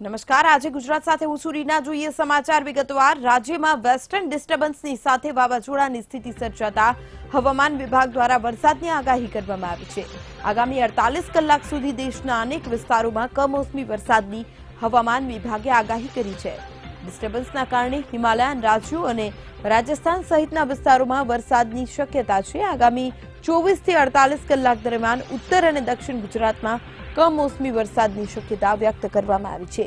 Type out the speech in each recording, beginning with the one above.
નમસ્કાર, આજે ગુજરાત સાથે હું છું રીના। જોઈએ સમાચાર વિગતવાર। રાજ્યમાં વેસ્ટર્ન ડિસ્ટર્બન્સની સાથે વાવાઝોડાની સ્થિતિ સર્જાતા હવામાન વિભાગ દ્વારા વરસાદની આગાહી કરવામાં આવી છે। આગામી 48 કલાક સુધી દેશના અનેક વિસ્તારોમાં કમોસમી વરસાદની હવામાન વિભાગે આગાહી કરી છે। ડિસ્ટર્બન્સના કારણે હિમાલયન રાજ્યો અને રાજસ્થાન સહિતના વિસ્તારોમાં વરસાદની શક્યતા છે। આગામી 24 થી 48 કલાક દરમિયાન ઉત્તર અને દક્ષિણ ગુજરાતમાં કમોસમી વરસાદની શક્યતા વ્યક્ત કરવામાં આવી છે।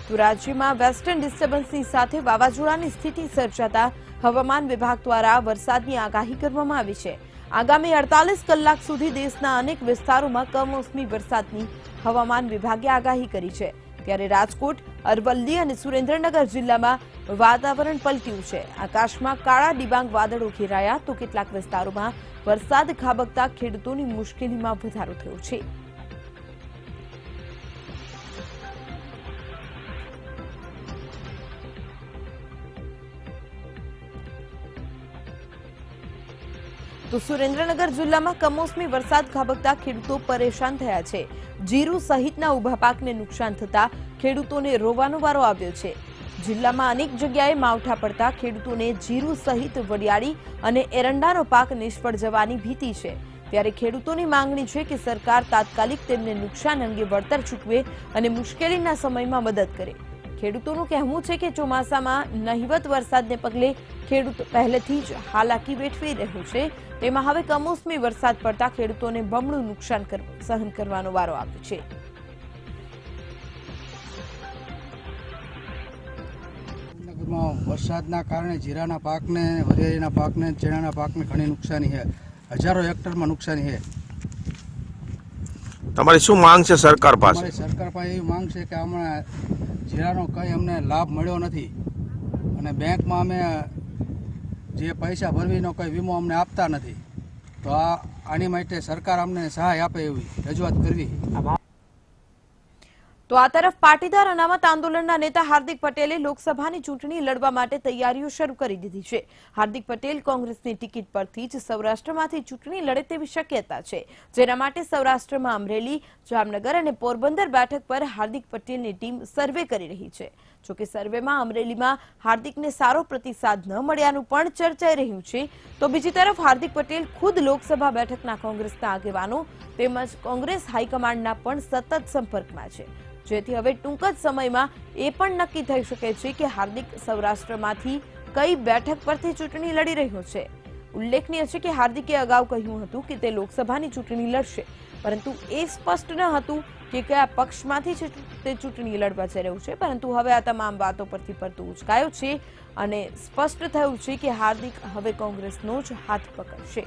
તો રાજ્યમાં વેસ્ટર્ન ડિસ્ટર્બન્સની સાથે વાવાઝોડાની સ્થિતિ સર્જાતા હવામાન વિભાગ દ્વારા વરસાદની આગાહી કરવામાં આવી છે। આગામી 48 કલાક સુધી દેશના અનેક વિસ્તારોમાં કમોસમી વરસાદની હવામાન વિભાગે આગાહી કરી છે। ત્યારે રાજકોટ, અરવલ્લી અને સુરેન્દ્રનગર જિલ્લામાં વાતાવરણ પલટ્યું છે। આકાશમાં કાળા ડિબાંગ વાદળો ઘેરાયા તો કેટલાક વિસ્તારોમાં વરસાદ ખાબકતા ખેડૂતોની મુશ્કેલીમાં વધારો થયો છે। તો સુરેન્દ્રનગર જિલ્લામાં કમોસમી વરસાદ ખાબકતા ખેડૂતો પરેશાન થયા છે। જીરું સહિતના ઉભા પાકને નુકસાન થતા ખેડૂતોને રોવાનો વારો આવ્યો છે। જિલ્લામાં અનેક જગ્યાએ માવઠા પડતા ખેડૂતોને જીરું સહિત વડિયાળી અને એરંડાનો પાક નિષ્ફળ જવાની ભીતિ છે। ત્યારે ખેડૂતોની માંગણી છે કે સરકાર તાત્કાલિક તેમને નુકસાન અંગે વળતર ચૂકવે અને મુશ્કેલીના સમયમાં મદદ કરે। ખેડૂતોનું કહેવું છે કે ચોમાસામાં નહિવત વરસાદને પગલે ખેડૂત પહેલેથી જ હાલાકી વેઠવી રહ્યો છે। તેમાં હવે કમોસમી વરસાદ પડતા ખેડૂતોને બમણું નુકસાન સહન કરવાનો વારો આવ્યો છે। વરસાદના કારણે જીરાના પાકને, વરિયાળીના પાકને, ચણાના પાકને ઘણી નુકસાની છે। હજારો હેક્ટરમાં નુકસાની છે। તમારી શું માંગ છે સરકાર પાસે? સરકાર પાસે એવી માંગ છે કે હમણાં જીરાનો કંઈ અમને લાભ મળ્યો નથી અને બેંકમાં અમે જે પૈસા ભરવીનો કોઈ વીમો અમને આપતા નથી, તો આની માટે સરકાર અમને સહાય આપે એવી રજૂઆત કરવી। તો આ તરફ પાટીદાર અનામત આંદોલનના નેતા હાર્દિક પટેલે લોકસભાની ચૂંટણી લડવા માટે તૈયારીઓ શરૂ કરી દીધી છે। હાર્દિક પટેલ કોંગ્રેસની ટિકિટ પરથી જ સૌરાષ્ટ્રમાંથી ચૂંટણી લડે તેવી શક્યતા છે, જેના માટે સૌરાષ્ટ્રમાં અમરેલી, જામનગર અને પોરબંદર બેઠક પર હાર્દિક પટેલની ટીમ સર્વે કરી રહી છે। જોકે સર્વેમાં અમરેલીમાં હાર્દિકને સારો પ્રતિસાદ ન મળ્યાનું પણ ચર્ચાઈ રહ્યું છે। તો બીજી તરફ હાર્દિક પટેલ ખુદ લોકસભા બેઠકના કોંગ્રેસના આગેવાનો તેમજ કોંગ્રેસ હાઈકમાન્ડના પણ સતત સંપર્કમાં છે, જેથી હવે ટૂંક જ સમયમાં એ પણ નક્કી થઈ શકે છે કે હાર્દિક સૌરાષ્ટ્રમાંથી કઈ બેઠક પરથી ચૂંટણી લડી રહ્યો છે। ઉલ્લેખનીય છે કે હાર્દિકે અગાઉ કહ્યું હતું કે તે લોકસભાની ચૂંટણી લડશે, પરંતુ એ સ્પષ્ટ ન હતું કે કયા પક્ષમાંથી તે ચૂંટણી લડવા જઈ રહ્યું છે। પરંતુ હવે આ તમામ વાતો પરથી પડતું ઉચકાયો છે અને સ્પષ્ટ થયું છે કે હાર્દિક હવે કોંગ્રેસનો જ હાથ પકડશે।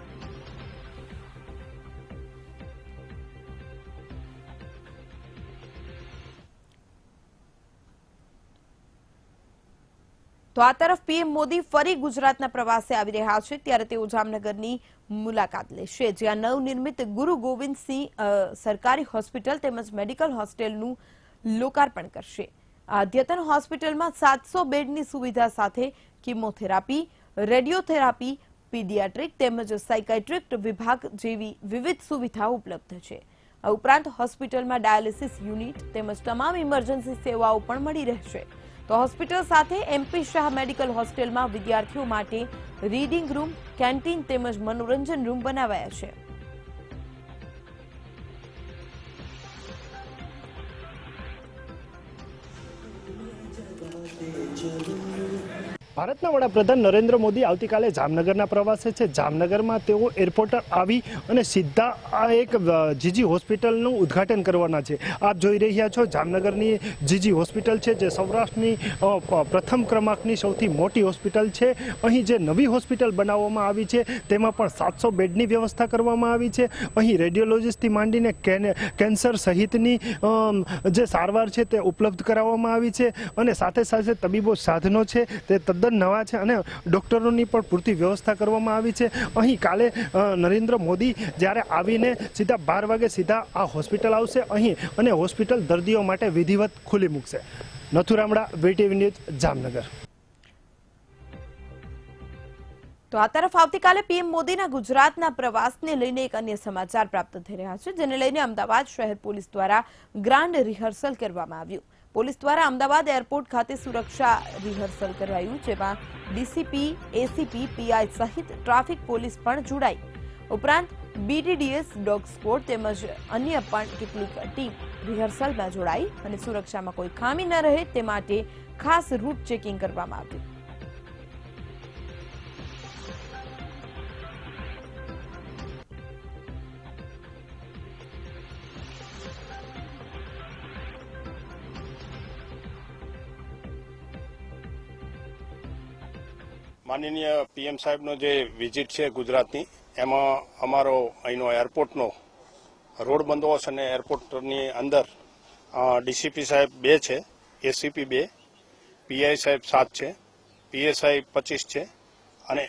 તો આ તરફ પીએમ મોદી ફરી ગુજરાતના પ્રવાસે આવી રહ્યા છે, ત્યારે તેઓ જામનગરની મુલાકાત લેશે, જ્યાં નવનિર્મિત ગુરુ ગોવિંદસિંહ સરકારી હોસ્પિટલ તેમજ મેડિકલ હોસ્ટેલનું લોકાર્પણ કરશે। આ અદ્યતન હોસ્પિટલમાં 700 બેડની સુવિધા સાથે કિમોથેરાપી, રેડિયોથેરાપી, પીડિયાટ્રિક તેમજ સાયકાઇટ્રિક વિભાગ જેવી વિવિધ સુવિધાઓ ઉપલબ્ધ છે। આ ઉપરાંત હોસ્પિટલમાં ડાયાલિસિસ યુનિટ તેમજ તમામ ઇમરજન્સી સેવાઓ પણ મળી રહેશે। તો હોસ્પિટલ સાથે એમપી શાહ મેડિકલ હોસ્ટેલમાં વિદ્યાર્થીઓ માટે રીડિંગ રૂમ, કેન્ટીન તેમજ મનોરંજન રૂમ બનાવાયા છે। ભારતના વડાપ્રધાન નરેન્દ્ર મોદી આવતીકાલે જામનગરના પ્રવાસે છે। જામનગરમાં તેઓ એરપોર્ટ આવી અને સીધા આ એક જીજી હોસ્પિટલનું ઉદ્ઘાટન કરવાના છે। આપ જોઈ રહ્યા છો જામનગરની જીજી હોસ્પિટલ છે, જે સૌરાષ્ટ્રની પ્રથમ ક્રમાંકની સૌથી મોટી હોસ્પિટલ છે। અહીં જે નવી હોસ્પિટલ બનાવવામાં આવી છે તેમાં પણ 700 બેડની વ્યવસ્થા કરવામાં આવી છે। અહીં રેડિયોલોજીસ્ટથી માંડીને કેન્સર સહિતની જે સારવાર છે તે ઉપલબ્ધ કરાવવામાં આવી છે અને સાથે સાથે તબીબો સાધનો છે તે તદ્દન નવા છે અને ડોક્ટરોની પણ પૂરતી વ્યવસ્થા કરવામાં આવી છે। અહીં કાલે નરેન્દ્ર મોદી જ્યારે આવીને સીધા 12 વાગે સીધા આ હોસ્પિટલ આવશે અહીં અને હોસ્પિટલ દર્દીઓ માટે વિધિવત ખુલ્લી મૂકશે। નથુરામડા, VTV ન્યૂઝ, જામનગર। તો આ તરફ આવતીકાલે પીએમ મોદીના ગુજરાતના પ્રવાસને લઈને એક અન્ય સમાચાર પ્રાપ્ત થઈ રહ્યા છે, જેને લઈને અમદાવાદ શહેર પોલીસ દ્વારા ગ્રાન્ડ રિહર્સલ કરવામાં આવ્યું। પોલીસ દ્વારા અમદાવાદ એરપોર્ટ ખાતે સુરક્ષા રિહર્સલ કરાયું, જેમાં ડીસીપી, એસીપી, પીઆઈ સહિત ટ્રાફિક પોલીસ પણ જોડાઈ। ઉપરાંત BDDS, ડોગ સ્ક્વોડ તેમજ અન્ય પણ કેટલીક ટીમ રિહર્સલમાં જોડાઈ અને સુરક્ષામાં કોઈ ખામી ન રહે તે માટે ખાસ રૂટ ચેકિંગ કરવામાં આવ્યું। માનનીય પીએમ સાહેબનો જે વિઝિટ છે ગુજરાતની, એમાં અમારો અહીંનો એરપોર્ટનો રોડ બંદોબસ્ત અને એરપોર્ટની અંદર ડીસીપી સાહેબ 2 છે, એસીપી 2, પીઆઈ સાહેબ 7 છે, પીએસઆઈ 25 છે અને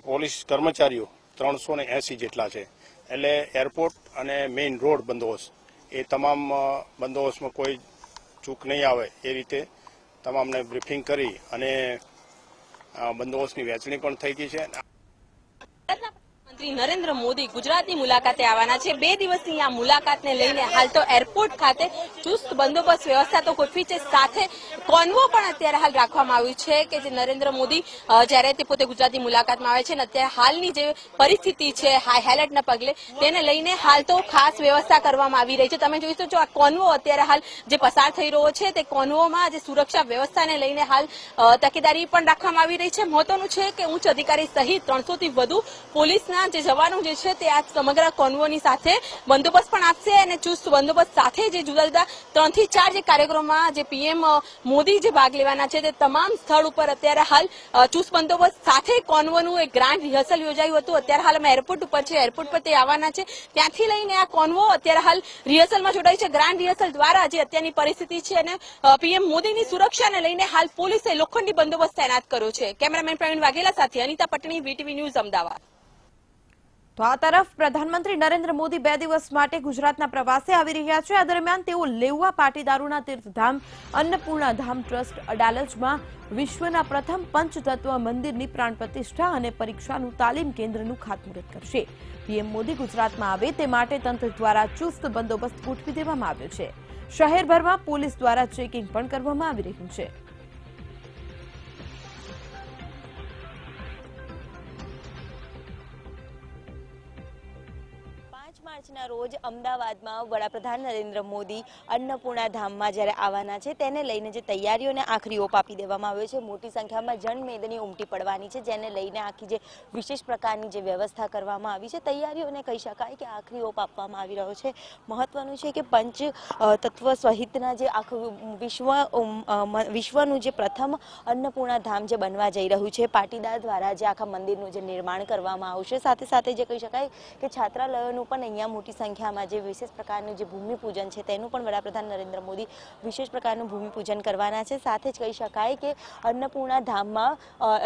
પોલીસ કર્મચારીઓ 380 જેટલા છે। એટલે એરપોર્ટ અને મેઇન રોડ બંદોબસ્ત એ તમામ બંદોબસ્તમાં કોઈ ચૂક નહીં આવે એ રીતે તમામને બ્રીફિંગ કરી અને બંદોબસ્તની વહેંચણી પણ થઈ ગઈ છે। પ્રધાનમંત્રી નરેન્દ્ર મોદી ગુજરાતની મુલાકાતે આવવાના છે। 2 દિવસની આ મુલાકાતને લઈને હાલ તો એરપોર્ટ ખાતે ચુસ્ત બંદોબસ્ત વ્યવસ્થા તો ગોઠવી છે, સાથે કોન્વો પણ અત્યારે હાલ રાખવામાં આવ્યું છે કે જે નરેન્દ્ર મોદી જ્યારે તે પોતે ગુજરાતની મુલાકાતમાં આવે છે અને અત્યારે હાલની જે પરિસ્થિતિ છે હાઈ એલર્ટના પગલે તેને લઈને હાલ તો ખાસ વ્યવસ્થા કરવામાં આવી રહી છે। તમે જોઈ શકો છો આ કોન્વો અત્યારે હાલ જે પસાર થઈ રહ્યો છે તે કોન્વોમાં જે સુરક્ષા વ્યવસ્થાને લઈને હાલ તકેદારી પણ રાખવામાં આવી રહી છે। મહત્વનું છે કે ઉચ્ચ અધિકારી સહિત 300 થી વધુ પોલીસના જે જવાનો જે છે તે આ સમગ્ર કોન્વોની સાથે બંદોબસ્ત પણ આપશે અને ચુસ્ત બંદોબસ્ત સાથે જે જુદા જુદા 3 થી 4 જે કાર્યક્રમમાં જે પીએમ મોદી જે ભાગ લેવાના છે તે તમામ સ્થળ ઉપર અત્યારે હાલ ચુસ્ત બંદોબસ્ત સાથે કોન્વોનું એક ગ્રાન્ડ રિહર્સલ યોજાયું હતું। અત્યારે હાલ અમે એરપોર્ટ ઉપર છે, એરપોર્ટ પર તે આવવાના છે, ત્યાંથી લઈને આ કોન્વો અત્યારે હાલ રિહર્સલમાં જોડાઈ છે। ગ્રાન્ડ રિહર્સલ દ્વારા જે અત્યારની પરિસ્થિતિ છે અને પીએમ મોદીની સુરક્ષાને લઈને હાલ પોલીસે લોખંડી બંદોબસ્ત તૈનાત કર્યો છે। કેમેરામેન પ્રવીણ વાઘેલા સાથે અનિતા પટણી, VTV ન્યૂઝ, અમદાવાદ। તો આ તરફ પ્રધાનમંત્રી નરેન્દ્ર મોદી 2 દિવસ માટે ગુજરાતના પ્રવાસે આવી રહ્યા છે। આ દરમિયાન તેઓ લેઉવા પાટીદારોના તીર્થધામ અન્નપૂર્ણા ધામ ટ્રસ્ટ અડાલજમાં વિશ્વના પ્રથમ પંચતત્વ મંદિરની પ્રાણ પ્રતિષ્ઠા અને પરીક્ષાનું તાલીમ કેન્દ્રનું ખાતમુહૂર્ત કરશે। પીએમ મોદી ગુજરાતમાં આવે તે માટે તંત્ર દ્વારા ચુસ્ત બંદોબસ્ત ગોઠવી દેવામાં આવ્યો છે। શહેરભરમાં પોલીસ દ્વારા ચેકિંગ પણ કરવામાં આવી રહ્યું છે। 5 માર્ચના રોજ અમદાવાદમાં વડાપ્રધાન નરેન્દ્ર મોદી અન્નપૂર્ણા ધામમાં જ્યારે આવવાના છે તેને લઈને જે તૈયારીઓને આખરી ઓપ આપી દેવામાં આવ્યો છે। મોટી સંખ્યામાં જનમેદની ઉમટી પડવાની છે, જેને લઈને આખી જે વિશેષ પ્રકારની જે વ્યવસ્થા કરવામાં આવી છે, તૈયારીઓને કહી શકાય કે આખરી ઓપ આપવામાં આવી રહ્યો છે। મહત્વનું છે કે પંચ તત્વ સહિતના જે આખું વિશ્વનું જે પ્રથમ અન્નપૂર્ણા ધામ જે બનવા જઈ રહ્યું છે, પાટીદાર દ્વારા જે આખા મંદિરનું જે નિર્માણ કરવામાં આવશે, સાથે સાથે જે કહી શકાય કે છાત્રાલયોનું પણ અહીંયા મોટી સંખ્યામાં જે વિશેષ પ્રકારનું જે ભૂમિપૂજન છે તેનું પણ વડાપ્રધાન નરેન્દ્ર મોદી વિશેષ પ્રકારનું ભૂમિપૂજન કરવાના છે। સાથે જ કહી શકાય કે અન્નપૂર્ણા ધામમાં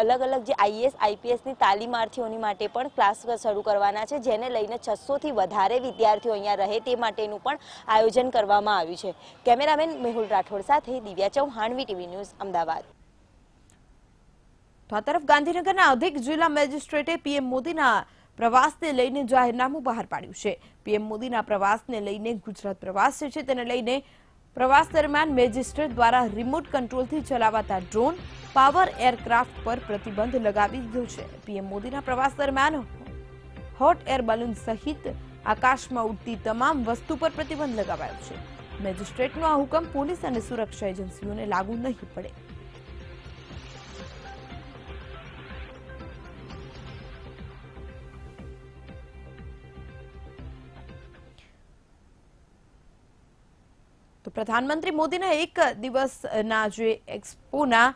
અલગ અલગ જે IAS IPSની તાલીમાર્થીઓની માટે પણ ક્લાસ શરૂ કરવાના છે, જેને લઈને 600 થી વધારે વિદ્યાર્થીઓ અહીંયા રહે તે માટેનું પણ આયોજન કરવામાં આવ્યું છે। કેમેરામેન મેહુલ રાઠોડ સાથે દિવ્યા ચૌહાણ, VTV ન્યૂઝ, અમદાવાદ। તો આ તરફ ગાંધીનગરના અધિક જિલ્લા મેજિસ્ટ્રેટે પીએમ મોદીના પ્રવાસને લઈને જાહેરનામું બહાર પાડ્યું છે। પીએમ મોદીના પ્રવાસને લઈને ગુજરાત પ્રવાસ છે તેને લઈને પ્રવાસ દરમિયાન મેજિસ્ટ્રેટ દ્વારા રિમોટ કંટ્રોલથી ચલાવાતા ડ્રોન, પાવર એરક્રાફ્ટ પર પ્રતિબંધ લગાવી દીધો છે। પીએમ મોદીના પ્રવાસ દરમિયાન હોટ એર બલૂન સહિત આકાશમાં ઉડતી તમામ વસ્તુ પર પ્રતિબંધ લગાવાયો છે। મેજિસ્ટ્રેટનો આ હુકમ પોલીસ અને સુરક્ષા એજન્સીઓને લાગુ નહીં પડે। તો પ્રધાનમંત્રી મોદીના 1 દિવસના જે એક્સપોના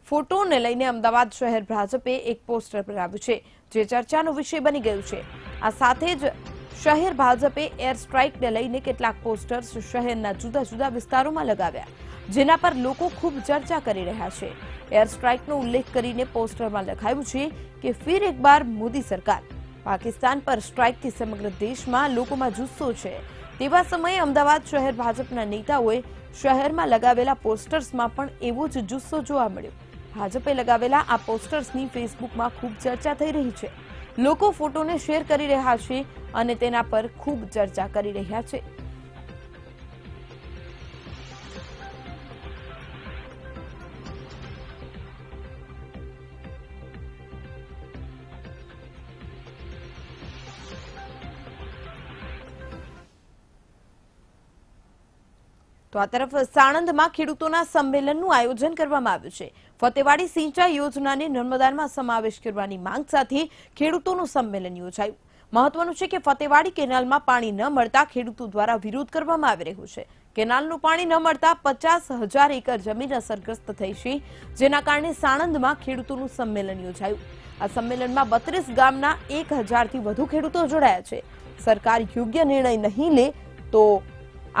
ફોટોને લઈને અમદાવાદ શહેર ભાજપે એક પોસ્ટર બનાવ્યું છે, જે ચર્ચાનો વિષય બની ગયું છે। આ સાથે જ શહેર ભાજપે એર સ્ટ્રાઇકને લઈને કેટલાક પોસ્ટર્સ શહેરના જુદા જુદા વિસ્તારોમાં લગાવ્યા, જેના પર લોકો ખૂબ ચર્ચા કરી રહ્યા છે। એર સ્ટ્રાઇકનો ઉલ્લેખ કરીને પોસ્ટરમાં લખાયું છે કે ફિર એક બાર મોદી સરકાર। પાકિસ્તાન પર સ્ટ્રાઇકથી સમગ્ર દેશમાં લોકોમાં જુસ્સો છે। તેવા સમયે અમદાવાદ શહેર ભાજપના નેતાઓએ શહેરમાં લગાવેલા પોસ્ટર્સમાં પણ એવો જ જુસ્સો જોવા મળ્યો. ભાજપે લગાવેલા આ પોસ્ટર્સની ફેસબુકમાં ખૂબ ચર્ચા થઈ રહી છે. લોકો ફોટોને શેર કરી રહ્યા છે અને તેના પર ખૂબ ચર્ચા કરી રહ્યા છે. તો આ તરફ સાણંદમાં ખેડૂતોના સંમેલનનું આયોજન કરવામાં આવ્યું છે. ફતેવાડી સિંચાઈ યોજનાને નર્મદામાં સમાવેશ કરવાની માંગ સાથે ખેડૂતોનું સંમેલન યોજાયું. મહત્વનું છે કે ફતેવાડી કેનાલમાં પાણી ન મળતા ખેડૂતો દ્વારા વિરોધ કરવામાં આવી રહ્યો છે. કેનાલનું પાણી ન મળતા 50,000 એકર જમીન અસરગ્રસ્ત થઈ છે, જેના કારણે સાણંદમાં ખેડૂતોનું સંમેલન યોજાયું. આ સંમેલનમાં 32 ગામના 1,000થી વધુ ખેડૂતો જોડાયા છે. સરકાર યોગ્ય નિર્ણય નહીં લે તો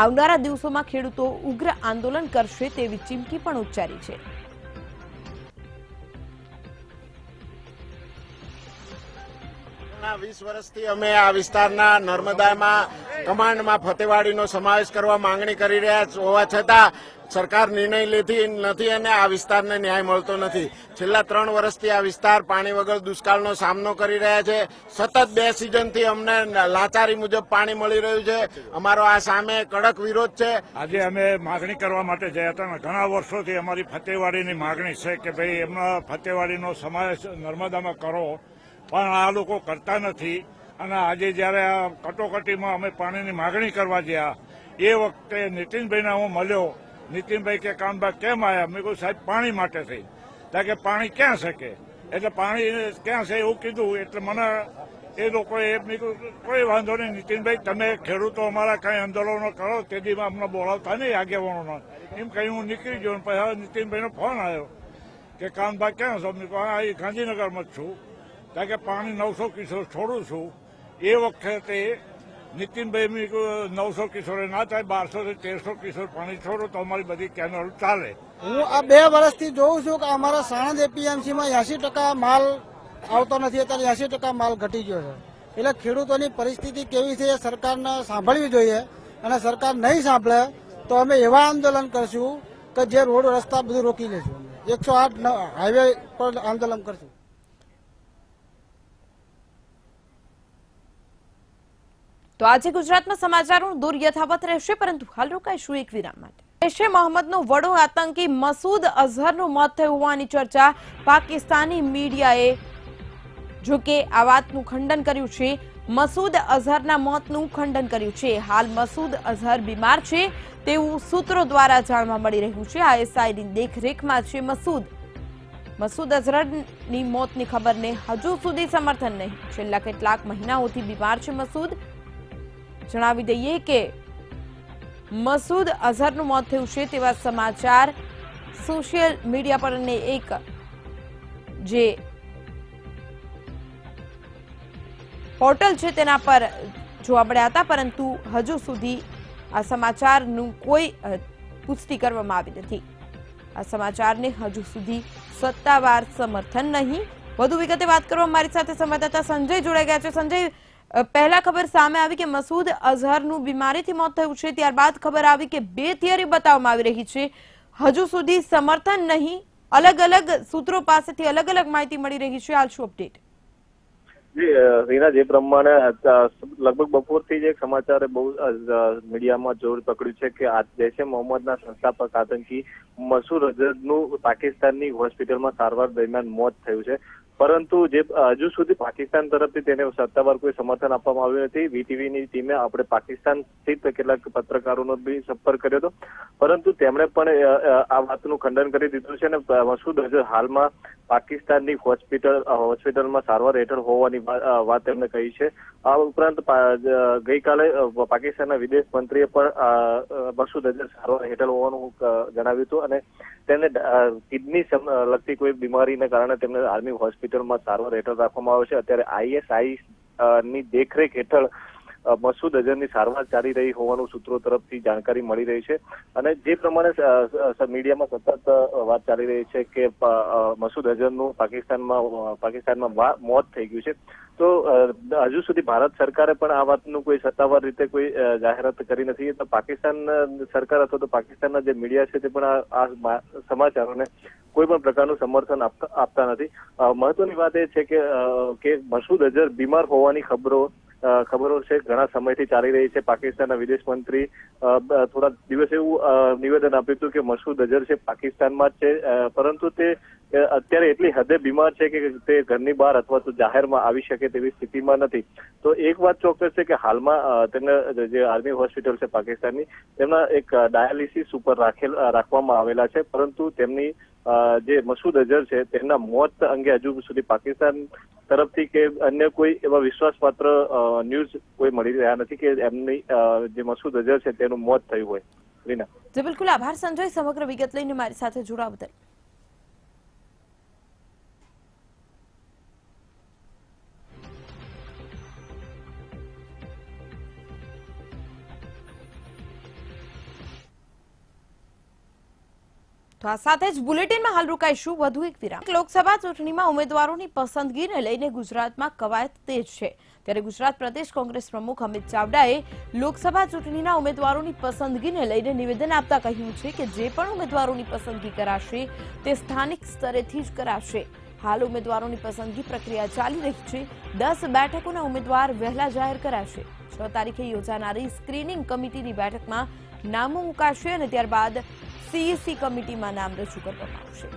આવનારા દિવસોમાં ખેડૂતો ઉગ્ર આંદોલન કરશે તેવી ચીમકી પણ ઉચ્ચારી છે. છેલ્લા 20 વર્ષથી અમે આ વિસ્તારના નર્મદામાં કમાન્ડમાં ફતેવાડીનો સમાવેશ કરવા માંગણી કરી રહ્યા હોવા છતાં સરકાર નિર્ણય લેતી નથી અને આ વિસ્તારને ન્યાય મળતો નથી. છેલ્લા 3 વર્ષથી આ વિસ્તાર પાણી વગર દુષ્કાળનો સામનો કરી રહ્યા છે. સતત 2 સિઝનથી અમને લાચારી મુજબ પાણી મળી રહ્યું છે. અમારો આ સામે કડક વિરોધ છે. આજે અમે માગણી કરવા માટે ગયા હતા. ઘણા વર્ષોથી અમારી ફતેવાડીની માગણી છે કે ભાઈ એમના ફતેવાડીનો સમાવેશ નર્મદામાં કરો, પણ આ લોકો કરતા નથી. અને આજે જ્યારે આ કટોકટીમાં અમે પાણીની માગણી કરવા ગયા એ વખતે નીતિનભાઈને હું મળ્યો. નીતિનભાઈ કે કામભાઈ કેમ આવ્યા? મેં કહ્યું સાહેબ પાણી માટે થઈ. કે પાણી ક્યાં છે કે એટલે પાણી ક્યાં છે એવું કીધું. એટલે મને એ લોકોએ મેં કહ્યું કોઈ વાંધો નહીં નીતિનભાઈ, તમે ખેડૂતો અમારા કાંઈ આંદોલનો કરો તેથી અમને બોલાવતા નહીં આગેવાનોનો એમ કહી હું નીકળી ગયો. પછી હવે નીતિનભાઈનો ફોન આવ્યો કે કામભાઈ ક્યાં છો? મેં કહ્યું હા ગાંધીનગરમાં જ છું. કે પાણી 900 કિશોર છોડું છું. એ વખતે નીતિનભાઈ મેં 900 કિશોરે ના થાય, 1200 થી 1300 કિશોર પાણી છોડો તો અમારી બધી કેનલ ચાલે. હું આ 2 વર્ષથી જોઉં છું કે અમારા સાણંદ એપીએમસીમાં 80% માલ આવતો નથી. અત્યારે 80% માલ ઘટી ગયો છે. એટલે ખેડૂતોની પરિસ્થિતિ કેવી છે એ સરકારને સાંભળવી જોઈએ. અને સરકાર નહીં સાંભળે તો અમે એવા આંદોલન કરશું કે જે રોડ રસ્તા બધું રોકી લેશું. 108 હાઈવે પર આંદોલન કરશું. તો આજે ગુજરાતમાં સમાચારોનું દોર યથાવત રહેશે, પરંતુ હાલ રોકાઈશું એક વિરામ માટે. જૈશ એ મોહમ્મદનો વડો આતંકી મસૂદ અઝહરનું મોત થયું હોવાની ચર્ચા પાકિસ્તાની મીડિયાએ જોકે આ વાતનું ખંડન કર્યું છે. મસૂદ અઝહરના મોતનું ખંડન કર્યું છે. હાલ મસૂદ અઝહર બીમાર છે તેવું સૂત્રો દ્વારા જાણવા મળી રહ્યું છે. આઈએસઆઈની દેખરેખમાં છે મસૂદ અઝહરની મોતની ખબરને હજુ સુધી સમર્થન નહીં. છેલ્લા કેટલાક મહિનાઓથી બીમાર છે મસૂદ. જણાવી દઈએ કે મસૂદ અઝહરનું મોત થયું છે તેવા સમાચાર સોશિયલ મીડિયા પર અને એક જે પોર્ટલ છે તેના પર જોવા મળ્યા હતા, પરંતુ હજુ સુધી આ સમાચારનું કોઈ પુષ્ટિ કરવામાં આવી નથી. આ સમાચારને હજુ સુધી સત્તાવાર સમર્થન નહીં. વધુ વિગતે વાત કરવા મારી સાથે સંવાદદાતા સંજય જોડાઈ ગયા છે. સંજય, પહેલા ખબર સામે આવી કે મસૂદ અઝહરનું બીમારીથી મોત થયું છે, ત્યારબાદ ખબર આવી કે 2 થિયરી બતાવવામાં આવી રહી છે. હજુ સુધી સમર્થન નહીં, અલગ અલગ સૂત્રો પાસેથી અલગ અલગ માહિતી મળી રહી છે. હાલ શું અપડેટ? રીના, જે પ્રમાણે લગભગ બપોરથી જ એક સમાચારે બહુ મીડિયામાં જોર પકડ્યું છે કે જૈશ એ મોહમ્મદના સંસ્થાપક આતંકી મસૂદ અઝહરનું પાકિસ્તાનની હોસ્પિટલમાં સારવાર દરમિયાન મોત થયું છે. પરંતુ જે હજુ સુધી પાકિસ્તાન તરફથી તેને સત્તાવાર કોઈ સમર્થન આપવામાં આવ્યું નથી. વીટીવીની ટીમે આપણે પાકિસ્તાન સ્થિત કેટલાક પત્રકારોનો બી સંપર્ક કર્યો હતો, પરંતુ તેમણે પણ આ વાતનું ખંડન કરી દીધું છે. અને મસૂદ અઝહર હાલમાં પાકિસ્તાનની હોસ્પિટલમાં સારવાર હેઠળ હોવાની વાત તેમણે કહી છે. આ ઉપરાંત ગઈકાલે પાકિસ્તાનના વિદેશ મંત્રીએ પણ મસૂદ અઝહર સારવાર હેઠળ હોવાનું જણાવ્યું હતું અને તેને કિડની લગતી કોઈ બીમારીને કારણે તેમને આર્મી હોસ્પિટલમાં સારવાર હેઠળ રાખવામાં આવે છે. અત્યારે આઈએસઆઈ ની દેખરેખ હેઠળ મસૂદ અઝહરની સારવાર ચાલી રહી હોવાનું સૂત્રો તરફથી જાણકારી મળી રહી છે. અને જે પ્રમાણે મીડિયામાં સતત વાત ચાલી રહી છે કે મસૂદ અઝહરનું પાકિસ્તાનમાં મોત થઈ ગયું છે, તો હજુ સુધી ભારત સરકારે પણ આ વાતનું કોઈ સત્તાવાર રીતે કોઈ જાહેરાત કરી નથી. તો પાકિસ્તાન સરકાર અથવા તો પાકિસ્તાનના જે મીડિયા છે તે પણ આ સમાચારોને કોઈ પણ પ્રકારનું સમર્થન આપતા નથી. મહત્વની વાત એ છે કે મસૂદ અઝહર બીમાર હોવાની ખબરો છે ઘણા સમયથી ચાલી રહી છે. પાકિસ્તાનના વિદેશ મંત્રી થોડા દિવસ એવું નિવેદન આપ્યું હતું કે મસૂદ અઝહર છે પાકિસ્તાનમાં જ છે, પરંતુ તે અત્યારે એટલી હદે બીમાર છે કે તે ઘરની બહાર અથવા તો જાહેરમાં આવી શકે તેવી સ્થિતિમાં નથી. તો એક વાત ચોક્કસ છે કે હાલમાં તેમને જે આર્મી હોસ્પિટલ છે પાકિસ્તાનની, તેમના એક ડાયાલિસિસ ઉપર રાખવામાં આવેલા છે, પરંતુ તેમની જે મસૂદ અઝહર છે તેમના મોત અંગે હજુ સુધી પાકિસ્તાન તરફથી કે અન્ય કોઈ એવા વિશ્વાસપાત્ર ન્યૂઝ કોઈ મળી રહ્યા નથી કે એમની જે મસૂદ અઝહર છે તેનું મોત થયું હોય. રીના, બિલકુલ આભાર સંજય, સમગ્ર વિગત લઈને મારી સાથે જોડાવા બદલ. તો આ સાથે જ બુલેટિનમાં હાલ રોકાઈશું વધુ એક વિરામ. લોકસભા ચૂંટણીમાં ઉમેદવારોની પસંદગીને લઈને ગુજરાતમાં કવાયત તેજ છે. ત્યારે ગુજરાત પ્રદેશ કોંગ્રેસ પ્રમુખ અમિત ચાવડાએ લોકસભા ચૂંટણીના ઉમેદવારોની પસંદગીને લઈને નિવેદન આપતા કહ્યું છે કે જે પણ ઉમેદવારોની પસંદગી કરાશે તે સ્થાનિક સ્તરેથી જ કરાશે. હાલ ઉમેદવારોની પસંદગી પ્રક્રિયા ચાલી રહી છે. 10 બેઠકોના ઉમેદવાર વહેલા જાહેર કરાશે. 6 તારીખે યોજાનારી સ્ક્રીનિંગ કમિટીની બેઠકમાં નામો મુકાશે અને ત્યારબાદ સીઈસી કમિટીમાં નામ રજૂ કરવામાં આવશે.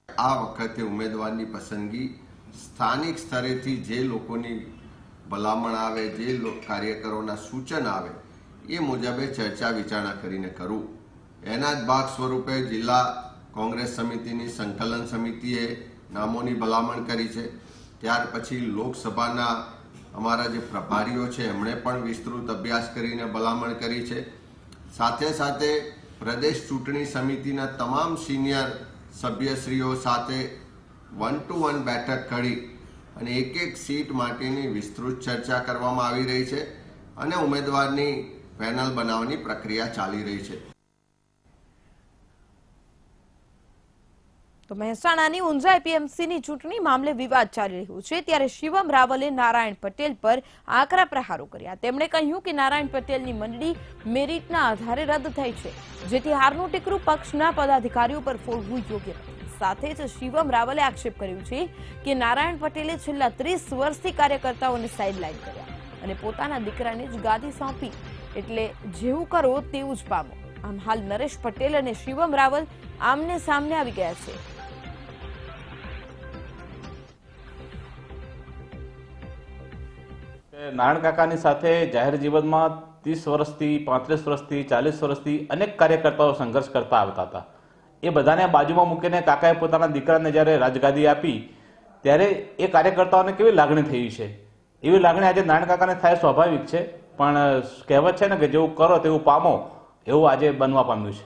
આ વખતે ઉમેદવારની પસંદગી સ્થાનિક સ્તરેથી જે લોકોની ભલામણ આવે, જે કાર્યકરોના સૂચન આવે એ મુજબે ચર્ચા વિચારણા કરીને કરવું. એના જ ભાગ સ્વરૂપે જિલ્લા કોંગ્રેસ સમિતિની સંકલન સમિતિએ નામોની ભલામણ કરી છે. ત્યાર પછી લોકસભાના અમારા જે પ્રભારીઓ છે એમણે પણ વિસ્તૃત અભ્યાસ કરીને ભલામણ કરી છે. સાથે સાથે પ્રદેશ ચૂંટણી સમિતિના તમામ સિનિયર સભ્યશ્રીઓ સાથે 1-to-1 બેઠક કરી અને એક સીટ માટેની વિસ્તૃત ચર્ચા કરવામાં આવી રહી છે અને ઉમેદવારની પેનલ બનાવવાની પ્રક્રિયા ચાલી રહી છે. તો મહેસાણાની ઊંઝા એપીએમસીની ચૂંટણી મામલે વિવાદ ચાલી રહ્યો છે. ત્યારે શિવમ રાવલે નારાયણ પટેલ પર આકરા પ્રહારો કર્યા. તેમણે કહ્યું કે નારાયણ પટેલની મંડળી મેરિટના આધારે રદ થઈ છે, જેથી હારનું ટીકરું પક્ષના પદાધિકારીઓ પર ફોડવું યોગ્ય નથી. સાથે જ શિવમ રાવલે આક્ષેપ કર્યો છે કે નારાયણ પટેલે છેલ્લા 30 વર્ષથી કાર્યકર્તાઓને સાઇડલાઇન કર્યા અને પોતાના દીકરાને જ ગાદી સોંપી, એટલે જેવું કરો તેવું જ પામો. આમ હાલ નરેશ પટેલ અને શિવમ રાવલ આમને સામને આવી ગયા છે. નારાયણ કાકાની સાથે જાહેર જીવનમાં 30 વર્ષથી 35 વર્ષથી 40 વર્ષથી અનેક કાર્યકર્તાઓ સંઘર્ષ કરતા આવતા હતા. એ બધાને બાજુમાં મૂકીને કાકાએ પોતાના દીકરાને જ્યારે રાજગાદી આપી ત્યારે એ કાર્યકર્તાઓને કેવી લાગણી થઈ છે, એવી લાગણી આજે નારાયણ કાકાને થાય સ્વાભાવિક છે. પણ કહેવત છે ને કે જેવું કરો તેવું પામો, એવું આજે બનવા પામ્યું છે.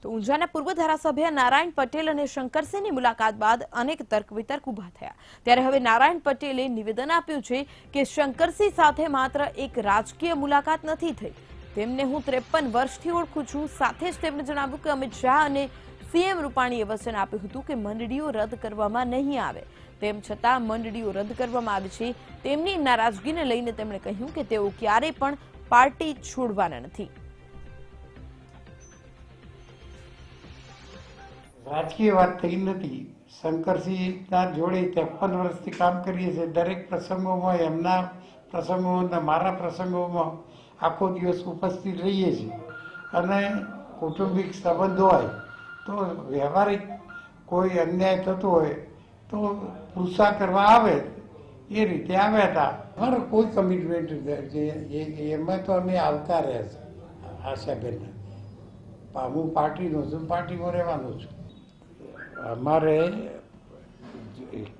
તો ઊંઝાના પૂર્વ ધારાસભ્ય નારાયણ પટેલ અને શંકરસિંહની મુલાકાત બાદ અનેક તર્ક વિતર્ક ઉભા થયા. ત્યારે હવે નારાયણ પટેલે નિવેદન આપ્યું છે કે શંકરસિંહ સાથે માત્ર એક રાજકીય મુલાકાત નથી થઈ, તેમને હું 53 વર્ષથી ઓળખું છું. સાથે જ તેમણે જણાવ્યું કે અમિત શાહ અને સીએમ રૂપાણીએ વચન આપ્યું હતું કે મંડળીઓ રદ કરવામાં નહીં આવે, તેમ છતાં મંડળીઓ રદ કરવામાં આવી છે. તેમની નારાજગીને લઈને તેમણે કહ્યું કે તેઓ ક્યારેય પણ પાર્ટી છોડવાના નથી. રાજકીય વાત થઈ નથી. શંકરસિંહના જોડે 53 વર્ષથી કામ કરીએ છીએ. દરેક પ્રસંગોમાં, એમના પ્રસંગોમાં, મારા પ્રસંગોમાં આખો દિવસ ઉપસ્થિત રહીએ છીએ અને કૌટુંબિક સંબંધો હોય તો વ્યવહારિક કોઈ અન્યાય થતો હોય તો પૂછા કરવા આવે, એ રીતે આવ્યા હતા. અમારો કોઈ કમિટમેન્ટ એમાં તો અમે આવતા રહ્યા છે. આશાબેન, હું પાર્ટીનો છું, પાર્ટીમાં રહેવાનું છું. અમારે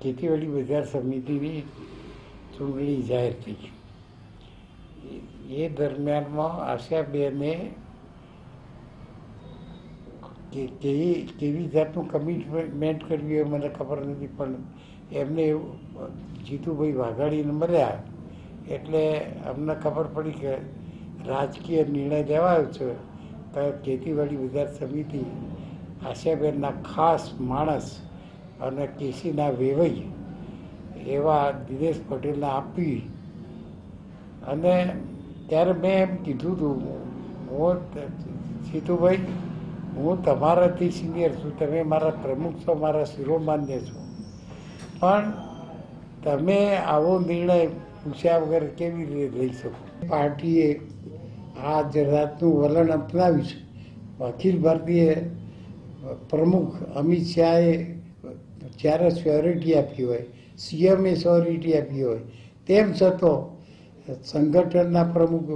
ખેતીવાડી બજાર સમિતિની ચૂંટણી જાહેર થઈ. એ દરમિયાનમાં આશાબેને કેવી જાતનું કમિટમેન્ટ કર્યું એ મને ખબર નથી, પણ એમને જીતુભાઈ વાઘાણીને મળ્યા એટલે અમને ખબર પડી કે રાજકીય નિર્ણય લેવાયો છે તો ખેતીવાડી વિકાસ સમિતિ આશાબેનના ખાસ માણસ અને કેસીના વેવઈ એવા દિનેશ પટેલને આપી. અને ત્યારે મેં એમ કીધું હતું, હું જીતુભાઈ હું તમારાથી સિનિયર છું, તમે મારા પ્રમુખ છો, મારા શિરોમાન્ય છો, પણ તમે આવો નિર્ણય પૂછ્યા વગર કેવી રીતે લઈ શકો? પાર્ટીએ આ જાતનું વલણ અપનાવ્યું છે. અખિલ ભારતીય પ્રમુખ અમિત શાહે જ્યારે શ્યોરિટી આપી હોય, સીએમએ શ્યોરિટી આપી હોય, તેમ છતાં સંગઠનના પ્રમુખ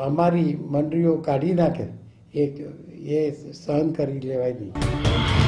અમારી મંડળીઓ કાઢી નાખે એ સહન કરી લેવાય નહીં.